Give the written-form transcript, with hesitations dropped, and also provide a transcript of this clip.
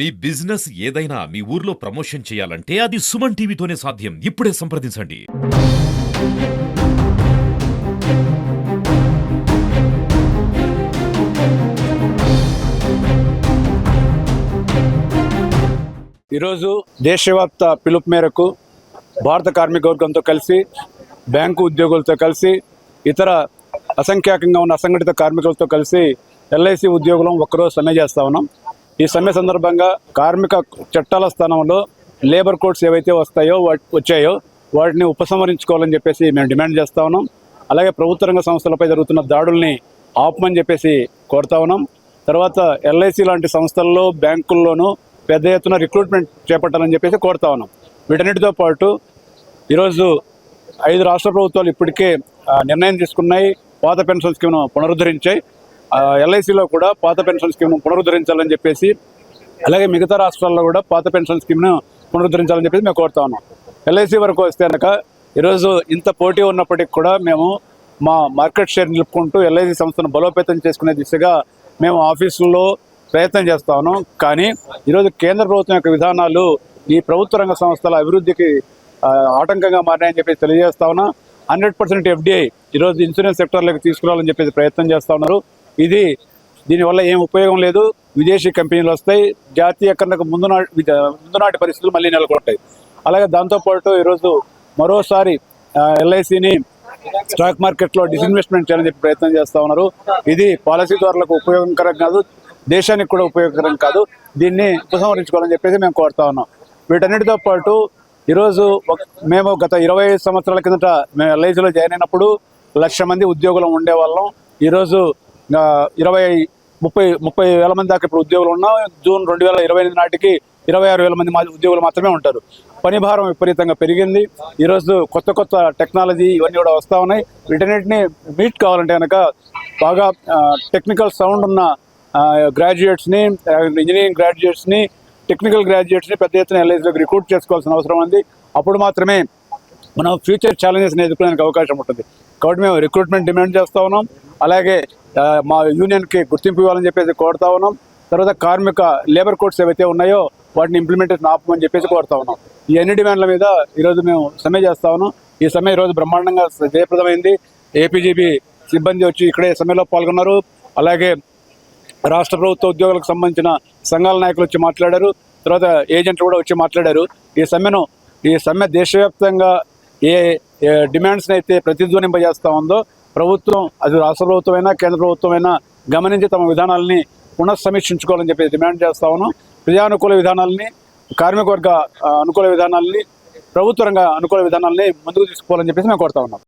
మీ business ఏదైనా మీ ఊర్లో promotion చేయాలంటే అది సుమన్ టీవీతోనే సాధ్యం. ఇప్పుడే సంప్రదించండి. ఈరోజు దేశవ్యాప్త పిలుపు మేరకు భారత కార్మిక వర్గంతో కలిసి బ్యాంకు ఉద్యోగులతో కలిసి ఇతర అసంఖ్యాకంగా ఉన్న అసంఘటిత కార్మికులతో కలిసి ఎల్ఐసి ఉద్యోగులం ఒక్కరోజు సమ్మె చేస్తా ఉన్నాం. ఈ సమ్మె సందర్భంగా కార్మిక చట్టాల స్థానంలో లేబర్ కోడ్స్ ఏవైతే వచ్చాయో వాటిని ఉపసంహరించుకోవాలని చెప్పేసి మేము డిమాండ్ చేస్తా ఉన్నాం. అలాగే ప్రభుత్వ రంగ సంస్థలపై జరుగుతున్న దాడుల్ని ఆపమని చెప్పేసి కోరుతా ఉన్నాం. తర్వాత ఎల్ఐసి లాంటి సంస్థల్లో బ్యాంకుల్లోనూ పెద్ద ఎత్తున రిక్రూట్మెంట్ చేపట్టాలని చెప్పేసి కోరుతా ఉన్నాం. వీటన్నిటితో పాటు ఈరోజు 5 రాష్ట్ర ప్రభుత్వాలు ఇప్పటికే నిర్ణయం తీసుకున్నాయి, పాత పెన్షన్ స్కీమ్ను పునరుద్ధరించాయి. ఎల్ఐసిలో కూడా పాత పెన్షన్ స్కీమ్ను పునరుద్ధరించాలని చెప్పేసి, అలాగే మిగతా రాష్ట్రాల్లో కూడా పాత పెన్షన్ స్కీమ్ను పునరుద్ధరించాలని చెప్పేసి మేము కోరుతా ఉన్నాం. ఎల్ఐసి వరకు వస్తే కనుక ఈరోజు ఇంత పోటీ ఉన్నప్పటికీ కూడా మేము మా మార్కెట్ షేర్ నిలుపుకుంటూ ఎల్ఐసి సంస్థను బలోపేతం చేసుకునే దిశగా మేము ఆఫీసుల్లో ప్రయత్నం చేస్తా ఉన్నాం. కానీ ఈరోజు కేంద్ర ప్రభుత్వం యొక్క విధానాలు ఈ ప్రభుత్వ రంగ సంస్థల అభివృద్ధికి ఆటంకంగా మారినాయని చెప్పేసి తెలియజేస్తా ఉన్నా. 100% ఎఫ్డిఐ ఈరోజు ఇన్సూరెన్స్ సెక్టర్లోకి తీసుకురావాలని చెప్పేసి ప్రయత్నం చేస్తూ ఉన్నారు. దీనివల్ల ఏం ఉపయోగం లేదు. విదేశీ కంపెనీలు వస్తాయి, జాతీయకరణకు ముందునాటి పరిస్థితులు మళ్ళీ నెలకొంటాయి. అలాగే దాంతోపాటు ఈరోజు మరోసారి ఎల్ఐసిని స్టాక్ మార్కెట్లో డిస్ఇన్వెస్ట్మెంట్ చేయాలని చెప్పి ప్రయత్నం చేస్తూ ఉన్నారు. ఇది పాలసీదారులకు ఉపయోగకరం కాదు, దేశానికి కూడా ఉపయోగకరం కాదు. దీన్ని ఉపసంహరించుకోవాలని చెప్పేసి మేము కోరుతా ఉన్నాం. వీటన్నిటితో పాటు ఈరోజు మేము గత 25 సంవత్సరాల కిందట మేము ఎల్ఐసిలో జాయిన్ అయినప్పుడు 1,00,000 మంది ఉద్యోగులు ఉండేవాళ్ళం. ఈరోజు 30 వేల మంది దాకా ఇప్పుడు ఉద్యోగులు ఉన్నాం. జూన్ 2028 నాటికి 26,000 మంది ఉద్యోగులు మాత్రమే ఉంటారు. పని భారం విపరీతంగా పెరిగింది. ఈరోజు కొత్త టెక్నాలజీ ఇవన్నీ కూడా వస్తూ ఉన్నాయి. వీటన్నిటిని మీట్ కావాలంటే కనుక బాగా టెక్నికల్ సౌండ్ ఉన్న గ్రాడ్యుయేట్స్ని, ఇంజనీరింగ్ గ్రాడ్యుయేట్స్ని, టెక్నికల్ గ్రాడ్యుయేట్స్ని పెద్ద ఎత్తున ఎల్ఐసిలోకి రిక్రూట్ చేసుకోవాల్సిన అవసరం ఉంది. అప్పుడు మాత్రమే మనం ఫ్యూచర్ ఛాలెంజెస్ని ఎదుర్కోవడానికి అవకాశం ఉంటుంది. కాబట్టి మేము రిక్రూట్మెంట్ డిమాండ్ చేస్తూ ఉన్నాం. అలాగే మా యూనియన్కి గుర్తింపు ఇవ్వాలని చెప్పేసి కోరుతా ఉన్నాం. తర్వాత కార్మిక లేబర్ కోడ్స్ ఏవైతే ఉన్నాయో వాటిని ఇంప్లిమెంటేషన్ ఆపమని చెప్పేసి కోరుతా ఉన్నాం. ఈ అన్ని డిమాండ్ల మీద ఈరోజు మేము సమ్మె చేస్తా ఉన్నాం. ఈ సమ్మె ఈరోజు బ్రహ్మాండంగా జయప్రదమైంది. ఏపీజీబీ సిబ్బంది వచ్చి ఇక్కడే సమ్మెలో పాల్గొన్నారు. అలాగే రాష్ట్ర ప్రభుత్వ ఉద్యోగులకు సంబంధించిన సంఘాల నాయకులు వచ్చి మాట్లాడారు. తర్వాత ఏజెంట్లు కూడా వచ్చి మాట్లాడారు. ఈ సమ్మె దేశవ్యాప్తంగా ఏ డిమాండ్స్ని అయితే ప్రతిధ్వనింపజేస్తూ ఉందో ప్రభుత్వం, అది రాష్ట్ర ప్రభుత్వమైనా కేంద్ర ప్రభుత్వమైనా గమనించి తమ విధానాలని పునఃసమీక్షించుకోవాలని చెప్పి డిమాండ్ చేస్తా ఉన్నాం. ప్రజానుకూల విధానాలని, కార్మిక వర్గ అనుకూల విధానాలని, ప్రభుత్వ రంగ అనుకూల విధానాలని ముందుకు తీసుకోవాలని చెప్పేసి మేము కోరుతా ఉన్నాం.